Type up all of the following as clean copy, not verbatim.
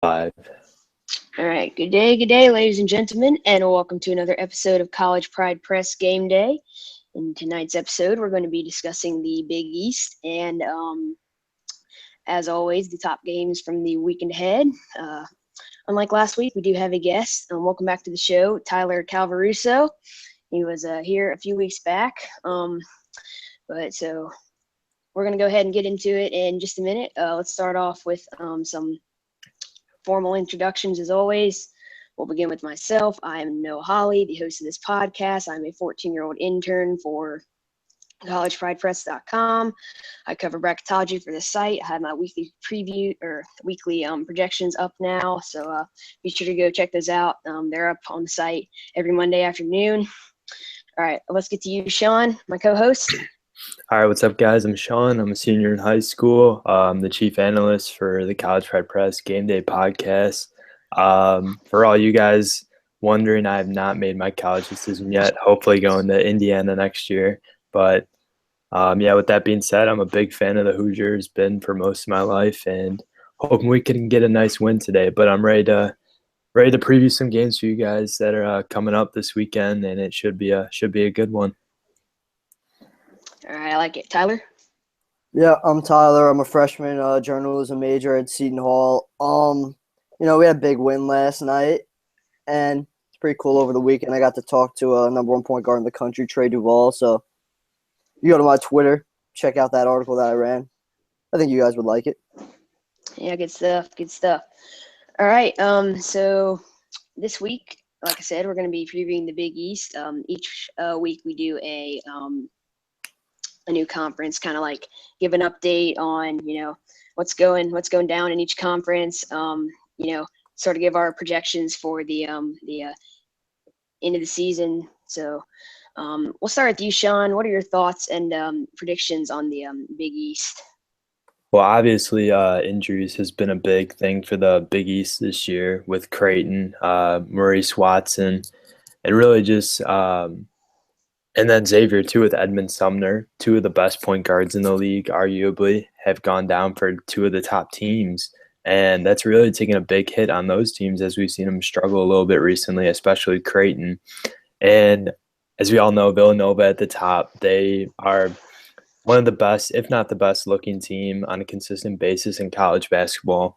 Five. All right, good day, ladies and gentlemen, and welcome to another episode of College Pride Press Game Day. In tonight's episode, we're going to be discussing the Big East and, as always, the top games from the weekend ahead. Uh, Unlike last week, we do have a guest. Welcome back to the show, Tyler Calvaruso. He was here a few weeks back, but so we're going to go ahead and get into it in just a minute. Let's start off with some formal introductions as always. We'll begin with myself. I am Noah Holly, the host of this podcast. I'm a 14-year-old intern for collegepridepress.com. I cover bracketology for the site. I have my weekly preview or weekly projections up now, so be sure to go check those out. They're up on the site every Monday afternoon. All right, let's get to you, Sean, my co-host. All right, what's up, guys? I'm Sean. I'm a senior in high school. I'm the chief analyst for the College Pride Press Game Day podcast. For all you guys wondering, I have not made my college decision yet. Hopefully going to Indiana next year. But with that being said, I'm a big fan of the Hoosiers, been for most of my life, and hoping we can get a nice win today. But I'm ready to preview some games for you guys that are coming up this weekend, and it should be a good one. All right, I like it. Tyler? Yeah, I'm Tyler. I'm a freshman journalism major at Seton Hall. We had a big win last night, and it's pretty cool over the weekend. I got to talk to number one point guard in the country, Trey Duvall. So you go to my Twitter, check out that article that I ran. I think you guys would like it. Yeah, good stuff. Good stuff. All right. So this week, like I said, we're going to be previewing the Big East. Each week we do a new conference, kind of like give an update on what's going down in each conference. Sort of give our projections for the end of the season. So we'll start with you, Sean. What are your thoughts and predictions on the Big East? Well, obviously, injuries has been a big thing for the Big East this year with Creighton, Maurice Watson, and really just and then Xavier too with Edmund Sumner. Two of the best point guards in the league, arguably, have gone down for two of the top teams, and that's really taken a big hit on those teams as we've seen them struggle a little bit recently, especially Creighton. And as we all know, Villanova at the top, they are one of the best, if not the best looking team on a consistent basis in college basketball.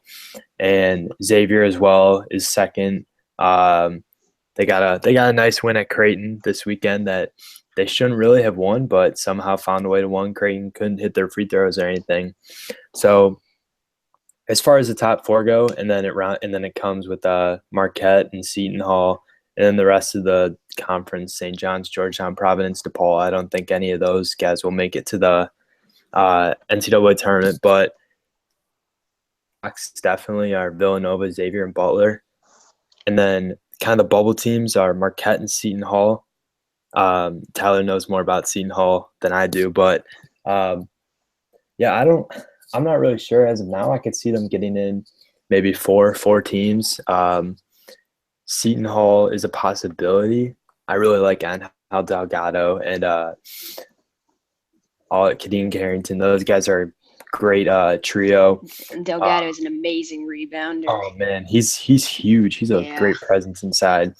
And Xavier as well is second. They got a nice win at Creighton this weekend that they shouldn't really have won, but somehow found a way to win. Creighton couldn't hit their free throws or anything. So as far as the top four go, and then it comes with Marquette and Seton Hall, and then the rest of the conference: St. John's, Georgetown, Providence, DePaul. I don't think any of those guys will make it to the NCAA tournament, but definitely are Villanova, Xavier, and Butler. And then kind of the bubble teams are Marquette and Seton Hall. Tyler knows more about Seton Hall than I do, but I'm not really sure as of now. I could see them getting in maybe four teams. Seton Hall is a possibility. I really like Angel Delgado and Kadeem Carrington. Those guys are a great trio. Delgado is an amazing rebounder. Oh man, he's huge. He's a great presence inside.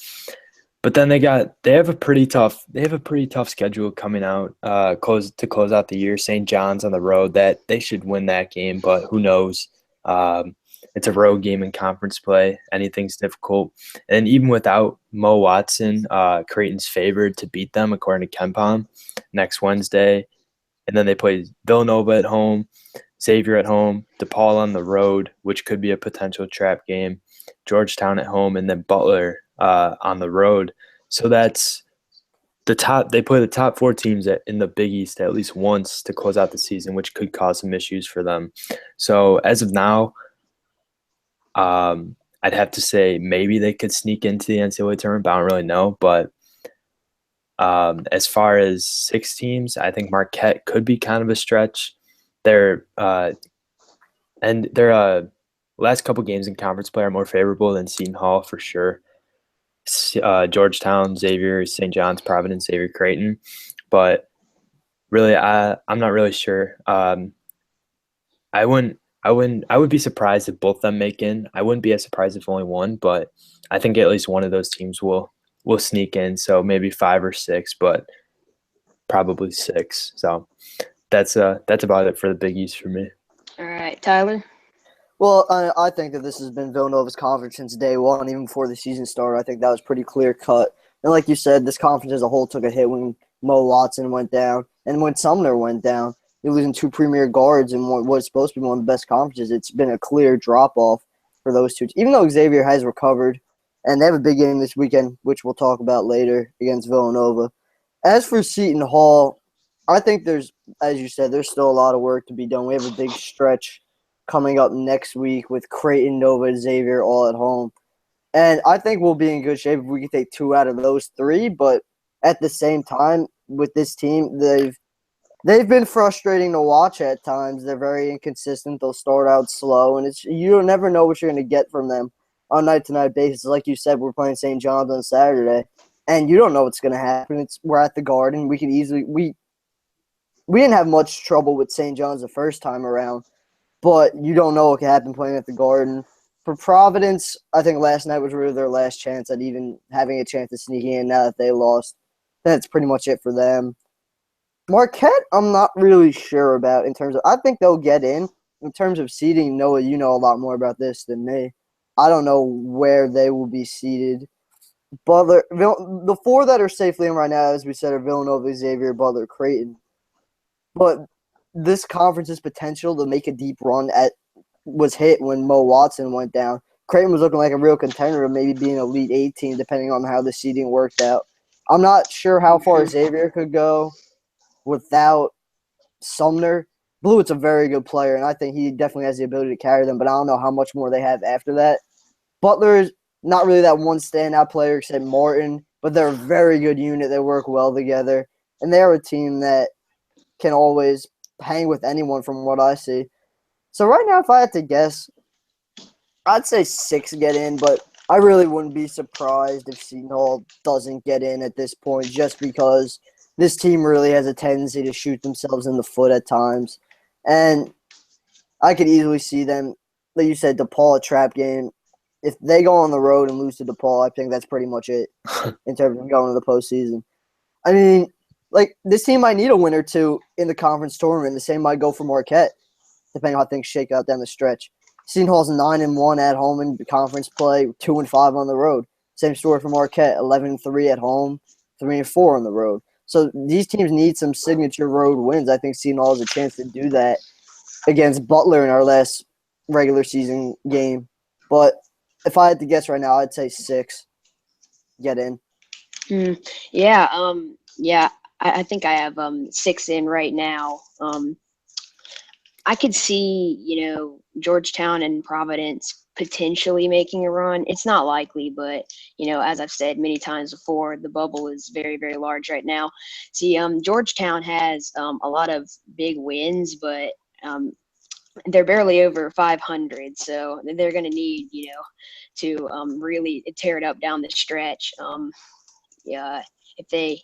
But then they have a pretty tough schedule coming out close out the year. St. John's on the road, that they should win that game, but who knows? It's a road game in conference play. Anything's difficult. And even without Mo Watson, Creighton's favored to beat them according to KenPom next Wednesday. And then they play Villanova at home, Xavier at home, DePaul on the road, which could be a potential trap game, Georgetown at home, and then Butler on the road. So that's the top. They play the top four teams in the Big East at least once to close out the season, which could cause some issues for them. So as of now, I'd have to say maybe they could sneak into the NCAA tournament, but I don't really know. But as far as six teams, I think Marquette could be kind of a stretch. Their last couple games in conference play are more favorable than Seton Hall for sure. Georgetown, Xavier, St. John's, Providence, Xavier, Creighton. But really, I'm not really sure. I wouldn't I would be surprised if both of them make in. I wouldn't be as surprised if only one, but I think at least one of those teams will sneak in. So maybe 5 or 6, but probably 6. So that's about it for the Big East for me. All right, Tyler. Well, I think that this has been Villanova's conference since day one, even before the season started. I think that was pretty clear cut. And like you said, this conference as a whole took a hit when Mo Watson went down and when Sumner went down. You're losing 2 premier guards in what was supposed to be one of the best conferences. It's been a clear drop-off for those two. Even though Xavier has recovered, and they have a big game this weekend, which we'll talk about later, against Villanova. As for Seton Hall, I think there's, as you said, there's still a lot of work to be done. We have a big stretch coming up next week with Creighton, Nova, Xavier all at home. And I think we'll be in good shape if we can take 2 out of those 3. But at the same time, with this team, they've been frustrating to watch at times. They're very inconsistent. They'll start out slow, and you'll never know what you're going to get from them on night-to-night basis. Like you said, we're playing St. John's on Saturday, and you don't know what's going to happen. We're at the Garden. We could easily we didn't have much trouble with St. John's the first time around, but you don't know what could happen playing at the Garden. For Providence, I think last night was really their last chance at even having a chance to sneak in now that they lost. That's pretty much it for them. Marquette, I'm not really sure about in terms of – I think they'll get in. In terms of seeding, Noah, you know a lot more about this than me. I don't know where they will be seeded. Butler, the 4 that are safely in right now, as we said, are Villanova, Xavier, Butler, Creighton. But this conference's potential to make a deep run was hit when Mo Watson went down. Creighton was looking like a real contender of maybe being an Elite 8 team, depending on how the seeding worked out. I'm not sure how far Xavier could go without Sumner. Blewett's a very good player, and I think he definitely has the ability to carry them, but I don't know how much more they have after that. Butler's not really that one standout player except Martin, but they're a very good unit. They work well together, and they're a team that can always hang with anyone from what I see. So right now, if I had to guess, I'd say 6 get in, but I really wouldn't be surprised if Seton Hall doesn't get in at this point just because this team really has a tendency to shoot themselves in the foot at times. And I could easily see them, like you said, DePaul, a trap game. If they go on the road and lose to DePaul, I think that's pretty much it in terms of going to the postseason. I mean, like, this team might need a win or 2 in the conference tournament. The same might go for Marquette, depending on how things shake out down the stretch. Seton Hall's 9-1 at home in conference play, 2-5 on the road. Same story for Marquette, 11-3 at home, 3-4 on the road. So these teams need some signature road wins. I think Seton Hall has a chance to do that against Butler in our last regular season game. But if I had to guess right now, I'd say 6 get in. Yeah. Yeah. I think I have 6 in right now. I could see, Georgetown and Providence potentially making a run. It's not likely, but, as I've said many times before, the bubble is very, very large right now. See, Georgetown has a lot of big wins, but they're barely over 500. So they're going to need, to really tear it up down the stretch. If they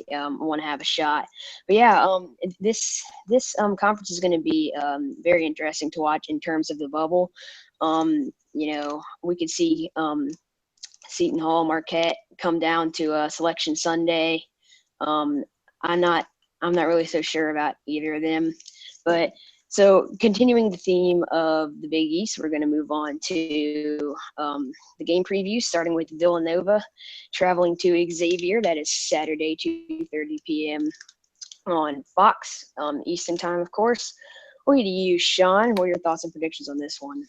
want to have a shot. But yeah, this conference is going to be very interesting to watch in terms of the bubble. We could see Seton Hall, Marquette come down to Selection Sunday. I'm not really so sure about either of them, but. So continuing the theme of the Big East, we're going to move on to the game preview, starting with Villanova traveling to Xavier. That is Saturday, 2:30 p.m. on Fox, Eastern time, of course. Over to you, Sean. What are your thoughts and predictions on this one?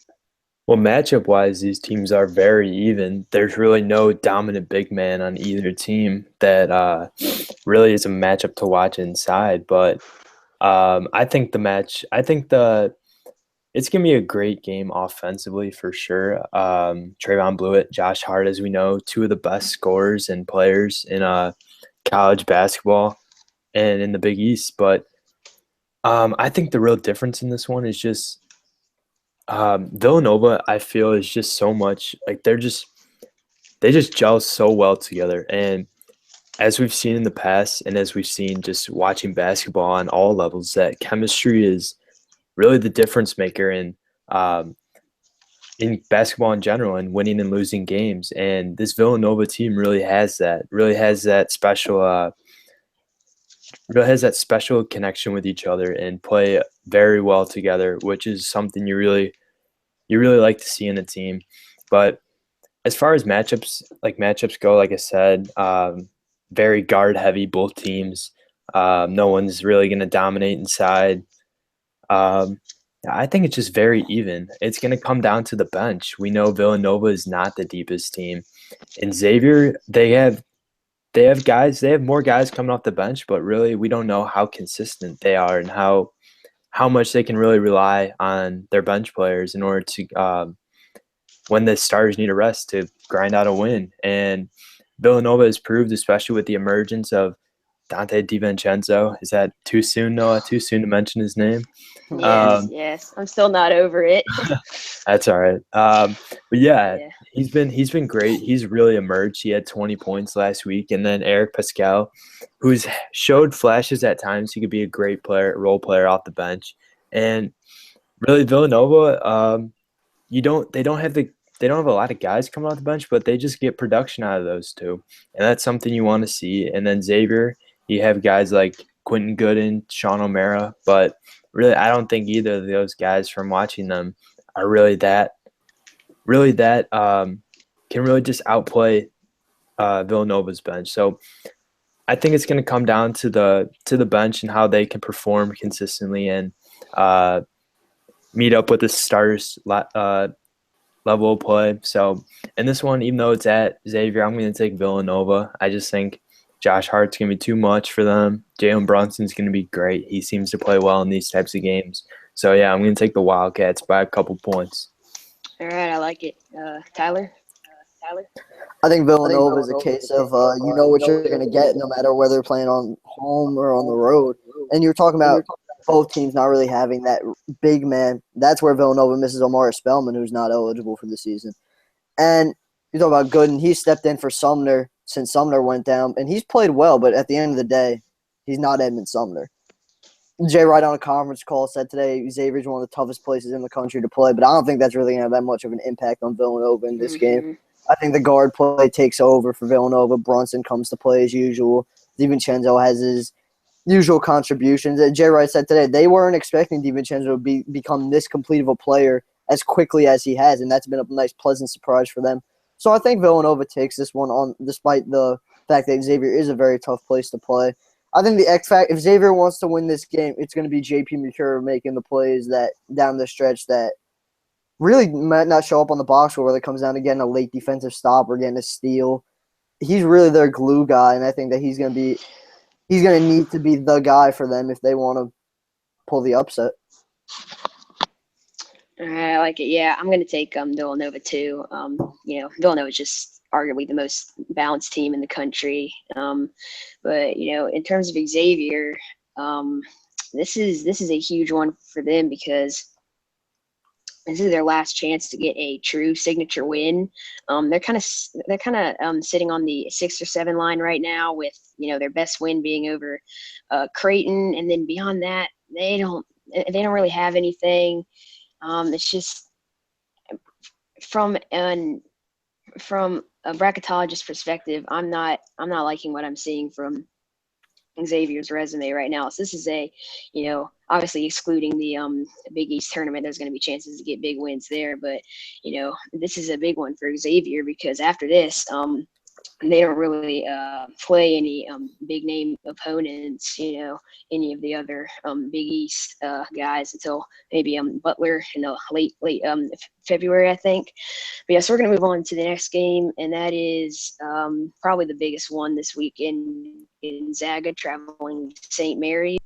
Well, matchup-wise, these teams are very even. There's really no dominant big man on either team that really is a matchup to watch inside, but I think it's going to be a great game offensively for sure. Trayvon Blewett, Josh Hart, as we know, 2 of the best scorers and players in college basketball and in the Big East. But I think the real difference in this one is just Villanova, I feel, is just so much like they just gel so well together. And as we've seen in the past and as we've seen just watching basketball on all levels, that chemistry is really the difference maker. And in basketball in general and winning and losing games. And this Villanova team really has that. Really has that special connection with each other and play very well together, which is something you really like to see in a team. But as far as matchups go, like I said, very guard heavy, both teams. No one's really going to dominate inside. Um, I think it's just very even. It's going to come down to the bench. We know Villanova is not the deepest team, and Xavier, they have more guys coming off the bench, but really we don't know how consistent they are and how much they can really rely on their bench players in order to when the starters need a rest to grind out a win. And Villanova has proved, especially with the emergence of Dante DiVincenzo. Is that too soon, Noah? Too soon to mention his name? Yes. I'm still not over it. That's all right. But yeah, Yeah. he's been great. He's really emerged. He had 20 points last week, and then Eric Pascal, who's showed flashes at times. He could be a great role player off the bench, and really Villanova. They don't have a lot of guys coming off the bench, but they just get production out of those two, and that's something you want to see. And then Xavier, you have guys like Quentin Gooden, Sean O'Mara, but really, I don't think either of those guys from watching them are really that can really just outplay Villanova's bench. So I think it's going to come down to the bench and how they can perform consistently and meet up with the starters level of play. So in this one, even though it's at Xavier, I'm going to take Villanova. I just think Josh Hart's going to be too much for them. Jalen Brunson's going to be great. He seems to play well in these types of games. So, yeah, I'm going to take the Wildcats by a couple points. All right, I like it. Tyler? I think Villanova is a case of you know what you're going to get no matter whether you're playing on home or on the road. And you're talking about both teams not really having that big man. That's where Villanova misses Omar Spellman, who's not eligible for the season. And you talk about Gooden. He stepped in for Sumner since Sumner went down, and he's played well, but at the end of the day, he's not Edmund Sumner. Jay Wright on a conference call said today Xavier's one of the toughest places in the country to play, but I don't think that's really going to have that much of an impact on Villanova in this game. I think the guard play takes over for Villanova. Brunson comes to play as usual. DiVincenzo has his usual contributions. Jay Wright said today they weren't expecting DiVincenzo to become this complete of a player as quickly as he has, and that's been a nice, pleasant surprise for them. So I think Villanova takes this one on, despite the fact that Xavier is a very tough place to play. I think the X factor, if Xavier wants to win this game, it's going to be J.P. Mercure making the plays that down the stretch that really might not show up on the box score, whether it comes down to getting a late defensive stop or getting a steal. He's really their glue guy, and I think that he's going to need to be the guy for them if they want to pull the upset. All right, I like it. Yeah, I'm going to take Villanova too. Villanova is just arguably the most balanced team in the country. But in terms of Xavier, this is a huge one for them because this is their last chance to get a true signature win. They're kind of sitting on the 6 or 7 line right now, with their best win being over Creighton, and then beyond that, they don't really have anything. It's just from a bracketologist perspective, I'm not liking what I'm seeing from Xavier's resume right now. So this is obviously excluding the Big East tournament, there's going to be chances to get big wins there. But, this is a big one for Xavier because after this, they don't really play any big name opponents, any of the other Big East guys until maybe Butler in late February, I think. But yeah, so we're going to move on to the next game, and that is probably the biggest one this weekend. Gonzaga traveling to St. Mary's.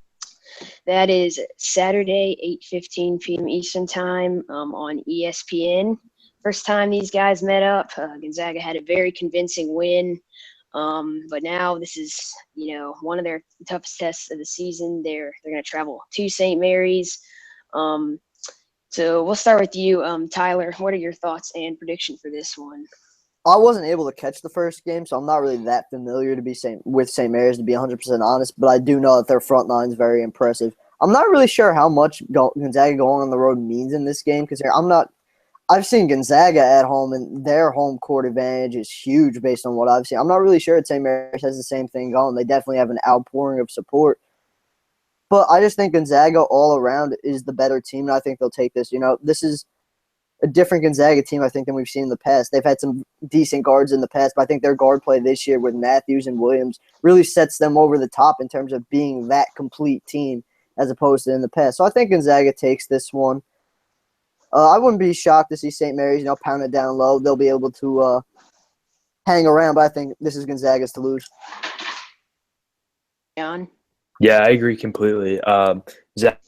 That is Saturday, 8:15 p.m. Eastern Time on ESPN. First time these guys met up, Gonzaga had a very convincing win. But now this is, one of their toughest tests of the season. They're going to travel to St. Mary's. So we'll start with you, Tyler. What are your thoughts and prediction for this one? I wasn't able to catch the first game, so I'm not really that familiar with St. Mary's, to be 100% honest. But I do know that their front line is very impressive. I'm not really sure how much Gonzaga going on the road means in this game because I've seen Gonzaga at home, and their home court advantage is huge based on what I've seen. I'm not really sure if St. Mary's has the same thing going. They definitely have an outpouring of support. But I just think Gonzaga all around is the better team, and I think they'll take this. This is a different Gonzaga team, I think, than we've seen in the past. They've had some decent guards in the past, but I think their guard play this year with Matthews and Williams really sets them over the top in terms of being that complete team as opposed to in the past. So I think Gonzaga takes this one. I wouldn't be shocked to see St. Mary's, pound it down low. They'll be able to hang around, but I think this is Gonzaga's to lose. John? Yeah, I agree completely. Zach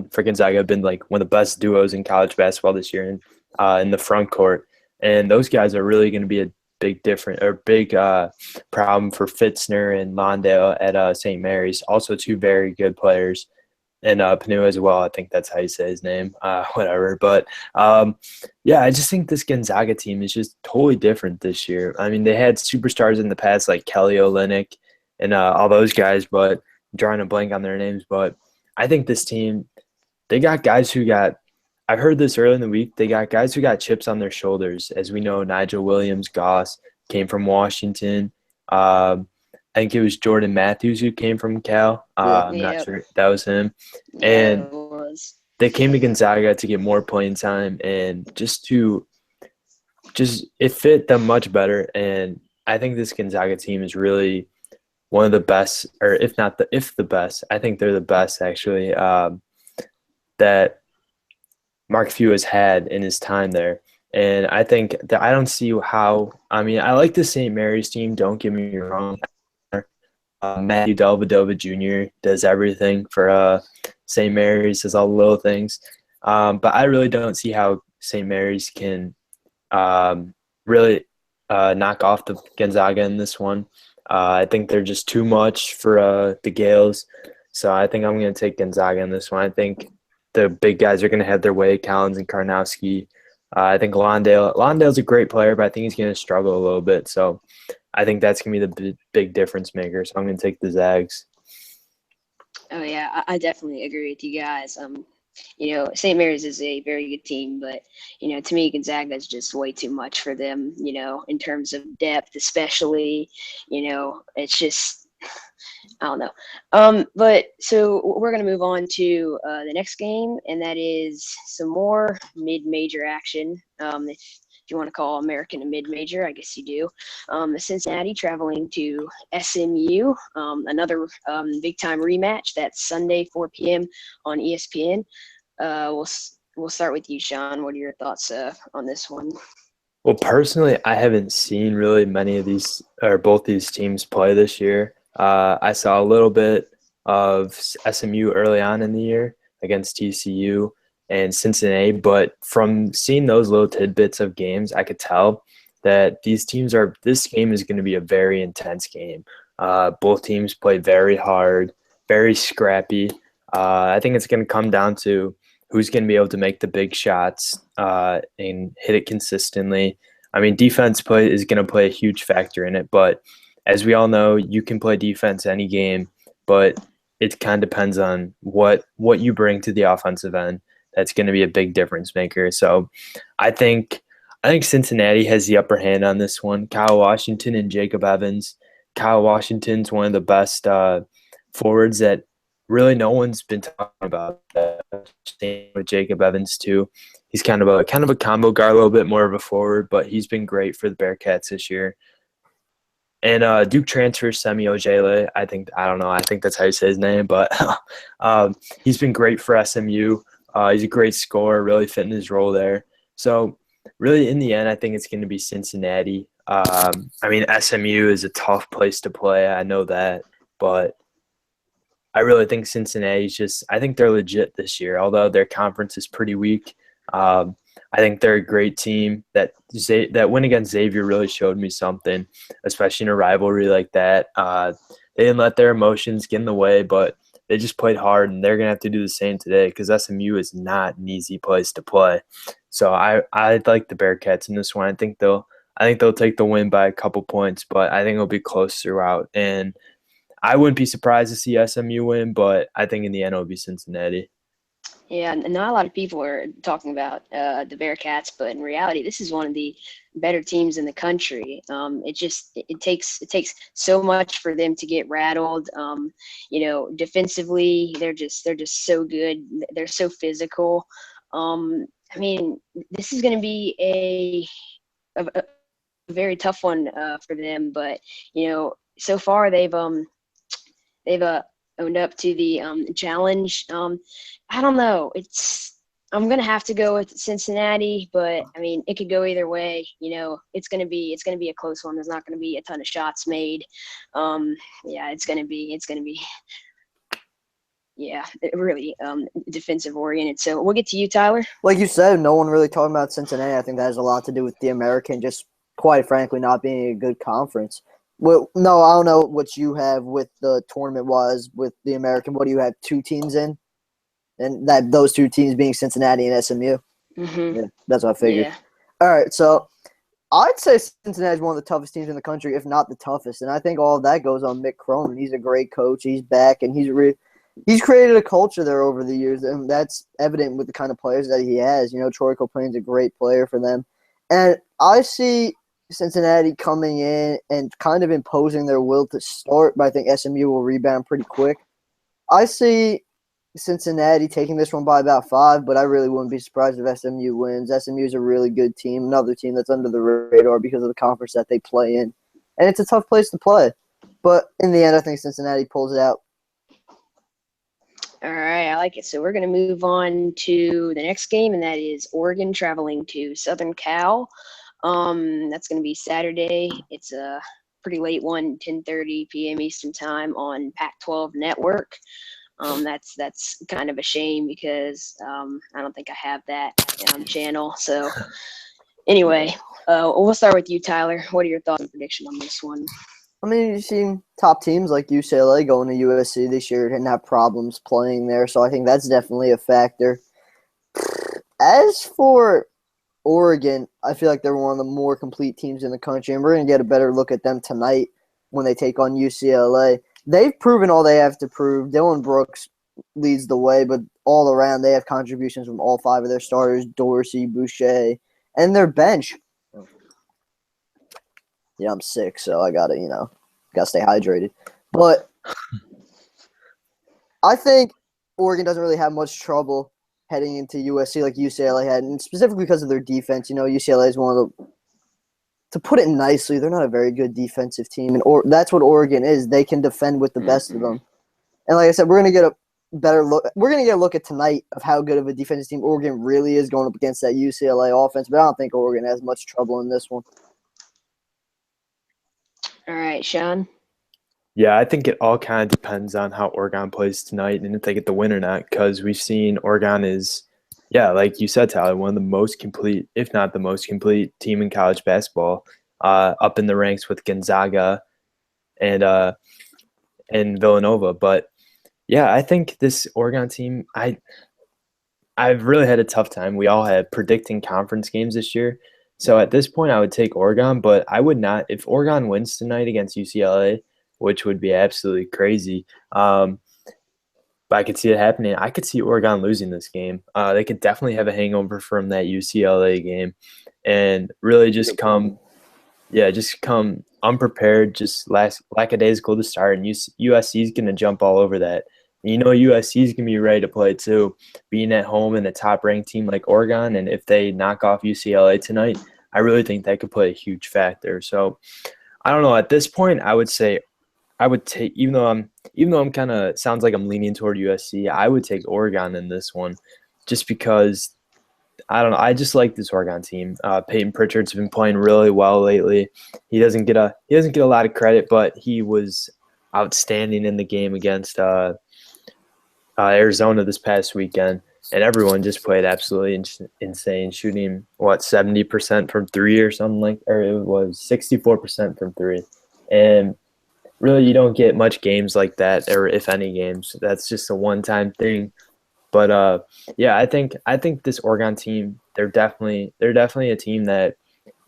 for Gonzaga have been like one of the best duos in college basketball this year in the front court, and those guys are really going to be a big problem for Fitzner and Londale at St. Mary's. Also, two very good players. And Panu as well. I think that's how you say his name. Whatever. But, yeah, I just think this Gonzaga team is just totally different this year. I mean, they had superstars in the past like Kelly Olynyk and all those guys, but I'm drawing a blank on their names. But I think this team, they got guys who got – I've heard this early in the week. They got guys who got chips on their shoulders. As we know, Nigel Williams-Goss came from Washington. I think it was Jordan Matthews who came from Cal. I'm not sure. That was him. Yeah, and it was. They came to Gonzaga to get more playing time and it fit them much better. And I think this Gonzaga team is really one of the best, or if the best. I think they're the best actually that Mark Few has had in his time there. And I think that I don't see how – I mean, I like the St. Mary's team. Don't get me wrong. Matthew Dellavedova Jr. does everything for St. Mary's, does all the little things. But I really don't see how St. Mary's can really knock off the Gonzaga in this one. I think they're just too much for the Gales. So I think I'm going to take Gonzaga in this one. I think the big guys are going to have their way, Collins and Karnowski. I think Londale's a great player, but I think he's going to struggle a little bit. So I think that's going to be the big difference maker. So I'm going to take the Zags. Oh, yeah, I definitely agree with you guys. St. Mary's is a very good team, but, to me, Gonzaga is just way too much for them, in terms of depth, especially, it's just – I don't know. But so we're going to move on to the next game, and that is some more mid-major action. If you want to call American a mid-major, I guess you do. Cincinnati traveling to SMU, another big-time rematch. That's Sunday, 4 p.m. on ESPN. We'll start with you, Sean. What are your thoughts on this one? Well, personally, I haven't seen really many of these or both these teams play this year. I saw a little bit of SMU early on in the year against TCU and Cincinnati, but from seeing those little tidbits of games, I could tell that this game is going to be a very intense game. Both teams play very hard, very scrappy. I think it's going to come down to who's going to be able to make the big shots and hit it consistently. I mean, defense is going to play a huge factor in it, but as we all know, you can play defense any game, but it kind of depends on what you bring to the offensive end. That's going to be a big difference maker. So I think Cincinnati has the upper hand on this one. Kyle Washington and Jacob Evans. Kyle Washington's one of the best forwards that really no one's been talking about. Same with Jacob Evans too. He's kind of a combo guard, a little bit more of a forward, but he's been great for the Bearcats this year. And Duke transfer Semi Ojeleye. I think that's how you say his name, but he's been great for SMU. He's a great scorer, really fitting his role there. So really, in the end, I think it's going to be Cincinnati. I mean, SMU is a tough place to play. I know that, but I really think Cincinnati's I think they're legit this year, although their conference is pretty weak. I think they're a great team. That win against Xavier really showed me something, especially in a rivalry like that. They didn't let their emotions get in the way, but they just played hard, and they're going to have to do the same today because SMU is not an easy place to play. So I like the Bearcats in this one. I think they'll take the win by a couple points, but I think it'll be close throughout. And I wouldn't be surprised to see SMU win, but I think in the end it'll be Cincinnati. Yeah, not a lot of people are talking about the Bearcats, but in reality, this is one of the better teams in the country. It takes so much for them to get rattled. Defensively, they're just so good. They're so physical. I mean, this is going to be a very tough one for them, but so far they've owned up to the challenge. I don't know. I'm gonna have to go with Cincinnati, but I mean it could go either way. It's gonna be a close one. There's not gonna be a ton of shots made. Yeah, it's gonna be yeah, really defensive oriented. So we'll get to you, Tyler. Like you said, no one really talking about Cincinnati. I think that has a lot to do with the American, just quite frankly, not being a good conference. Well, no, I don't know what you have with the tournament was with the American. What do you have? 2 teams in, and that those 2 teams being Cincinnati and SMU. Mm-hmm. Yeah, that's what I figured. Yeah. All right, so I'd say Cincinnati is one of the toughest teams in the country, if not the toughest. And I think all of that goes on Mick Cronin. He's a great coach. He's back, and he's created a culture there over the years, and that's evident with the kind of players that he has. Troy Coplain's a great player for them. And I see Cincinnati coming in and kind of imposing their will to start, but I think SMU will rebound pretty quick. I see Cincinnati taking this one by about 5, but I really wouldn't be surprised if SMU wins. SMU is a really good team, another team that's under the radar because of the conference that they play in. And it's a tough place to play. But in the end, I think Cincinnati pulls it out. All right, I like it. So we're going to move on to the next game, and that is Oregon traveling to Southern Cal. That's going to be Saturday. It's a pretty late one, 10:30 p.m. Eastern Time on Pac-12 Network. That's kind of a shame because I don't think I have that channel. So anyway, we'll start with you, Tyler. What are your thoughts and prediction on this one? I mean, you've seen top teams like UCLA going to USC this year and have problems playing there, so I think that's definitely a factor. As for Oregon, I feel like they're one of the more complete teams in the country, and we're going to get a better look at them tonight when they take on UCLA. They've proven all they have to prove. Dylan Brooks leads the way, but all around they have contributions from all 5 of their starters, Dorsey, Boucher, and their bench. Yeah, I'm sick, so I gotta stay hydrated. But I think Oregon doesn't really have much trouble heading into USC like UCLA had, and specifically because of their defense. UCLA is one of the, to put it nicely, they're not a very good defensive team, and that's what Oregon is. They can defend with the best of them. And like I said, we're gonna get a better look. We're gonna get a look at tonight of how good of a defensive team Oregon really is going up against that UCLA offense. But I don't think Oregon has much trouble in this one. All right, Sean. Yeah, I think it all kind of depends on how Oregon plays tonight and if they get the win or not, because we've seen Oregon is, like you said, Tyler, one of the most complete, if not the most complete team in college basketball, up in the ranks with Gonzaga and Villanova. But yeah, I think this Oregon team, I've really had a tough time. We all had predicting conference games this year. So at this point, I would take Oregon, but I would not. If Oregon wins tonight against UCLA, which would be absolutely crazy, but I could see it happening. I could see Oregon losing this game. They could definitely have a hangover from that UCLA game and really just come unprepared, just lackadaisical to start, and USC is going to jump all over that. USC is going to be ready to play too, being at home in a top-ranked team like Oregon, and if they knock off UCLA tonight, I really think that could play a huge factor. So I don't know. At this point, I would say I would take, even though I'm kind of sounds like I'm leaning toward USC, I would take Oregon in this one, just because I don't know. I just like this Oregon team. Peyton Pritchard's been playing really well lately. He doesn't get a lot of credit, but he was outstanding in the game against Arizona this past weekend, and everyone just played absolutely insane, shooting 70% from 3 or something or it was 64% from 3, and really you don't get much games like that, or if any games. That's just a one-time thing. But I think this Oregon team, they're definitely a team that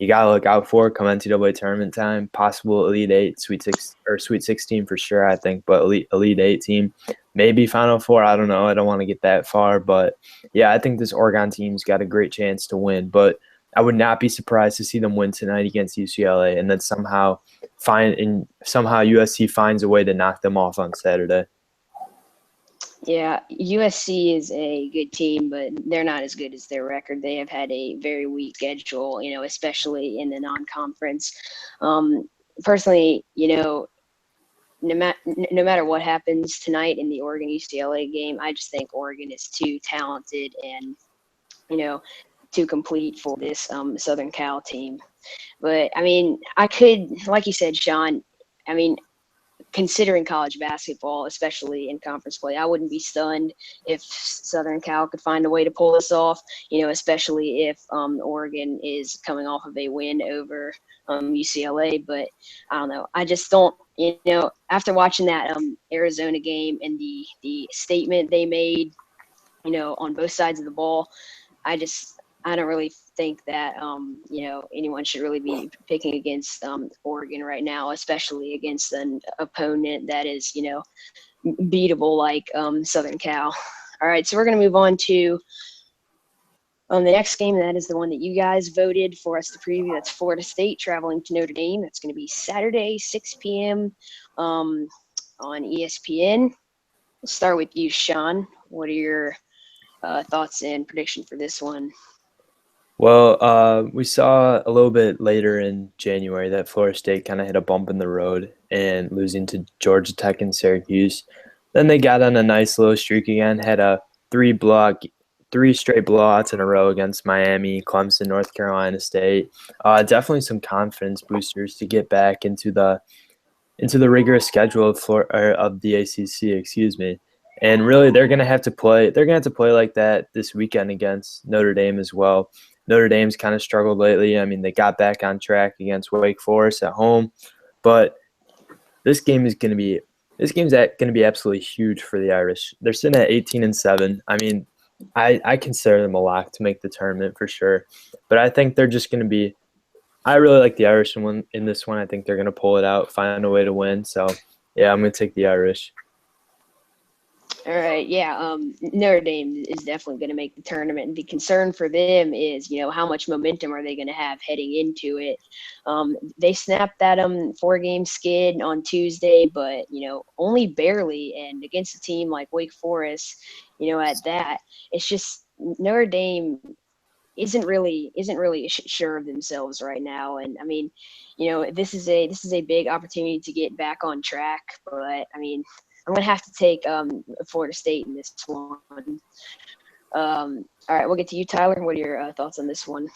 you got to look out for come NCAA tournament time, possible Elite Eight, Sweet 16 for sure, I think, but Elite Eight team, maybe Final Four. I don't know. I don't want to get that far, but yeah, I think this Oregon team's got a great chance to win, but I would not be surprised to see them win tonight against UCLA and then somehow USC finds a way to knock them off on Saturday. Yeah, USC is a good team, but they're not as good as their record. They have had a very weak schedule, especially in the non-conference. Personally, no matter what happens tonight in the Oregon UCLA game, I just think Oregon is too talented and, too complete for this Southern Cal team. But I mean, I could, like you said, Sean, I mean, considering college basketball, especially in conference play, I wouldn't be stunned if Southern Cal could find a way to pull this off, especially if Oregon is coming off of a win over UCLA. But I don't know. I just don't, after watching that Arizona game and the statement they made, on both sides of the ball, I don't really think that anyone should really be picking against Oregon right now, especially against an opponent that is beatable like Southern Cal. All right, so we're going to move on to the next game. That is the one that you guys voted for us to preview. That's Florida State traveling to Notre Dame. That's going to be Saturday, 6 p.m. On ESPN. We'll start with you, Sean. What are your thoughts and prediction for this one? Well, we saw a little bit later in January that Florida State kind of hit a bump in the road and losing to Georgia Tech and Syracuse. Then they got on a nice little streak again, had a three straight blowouts in a row against Miami, Clemson, North Carolina State. Definitely some confidence boosters to get back into the rigorous schedule of the ACC, excuse me. And really, they're gonna have to play like that this weekend against Notre Dame as well. Notre Dame's kind of struggled lately. I mean, they got back on track against Wake Forest at home, but this game's going to be absolutely huge for the Irish. They're sitting at 18-7. I mean, I consider them a lock to make the tournament for sure, but I think they're just going to be. I really like the Irish in this one. I think they're going to pull it out, find a way to win. So, yeah, I'm going to take the Irish. All right, yeah. Notre Dame is definitely going to make the tournament, and the concern for them is, how much momentum are they going to have heading into it? They snapped that 4-game skid on Tuesday, but only barely, and against a team like Wake Forest, at that, it's just Notre Dame isn't really sure of themselves right now, and I mean, this is a big opportunity to get back on track, but I mean, I'm going to have to take Florida State in this one. All right, we'll get to you, Tyler. What are your thoughts on this one?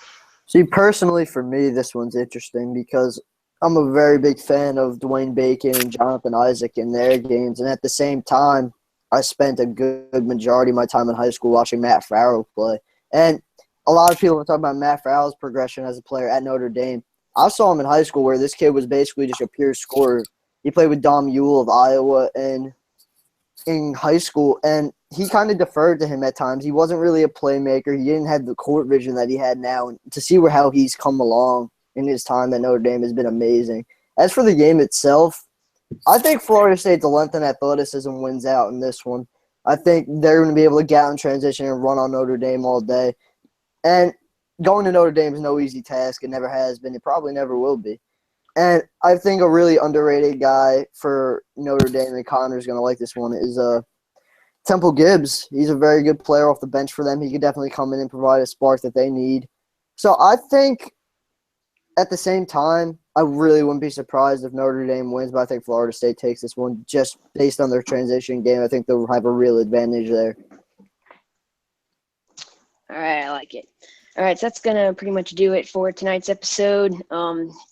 See, personally, for me, this one's interesting because I'm a very big fan of Dwayne Bacon and Jonathan Isaac in their games. And at the same time, I spent a good majority of my time in high school watching Matt Farrell play. And a lot of people are talking about Matt Farrell's progression as a player at Notre Dame. I saw him in high school where this kid was basically just a pure scorer. He played with Dom Ewell of Iowa and in high school, and he kind of deferred to him at times. He wasn't really a playmaker. He didn't have the court vision that he had now. And to see how he's come along in his time at Notre Dame has been amazing. As for the game itself, I think Florida State's length and athleticism wins out in this one. I think they're going to be able to get out in transition and run on Notre Dame all day. And going to Notre Dame is no easy task. It never has been. It probably never will be. And I think a really underrated guy for Notre Dame, and Connor's going to like this one, is Temple Gibbs. He's a very good player off the bench for them. He could definitely come in and provide a spark that they need. So I think at the same time, I really wouldn't be surprised if Notre Dame wins, but I think Florida State takes this one just based on their transition game. I think they'll have a real advantage there. All right, I like it. All right, so that's going to pretty much do it for tonight's episode.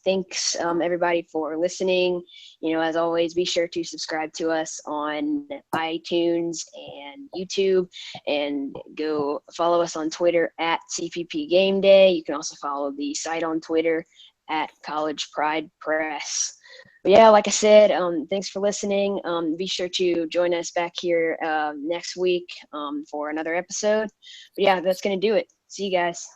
Thanks, everybody, for listening. As always, be sure to subscribe to us on iTunes and YouTube, and go follow us on Twitter at CPP Gameday. You can also follow the site on Twitter at College Pride Press. But yeah, like I said, thanks for listening. Be sure to join us back here next week for another episode. But yeah, that's going to do it. See you guys.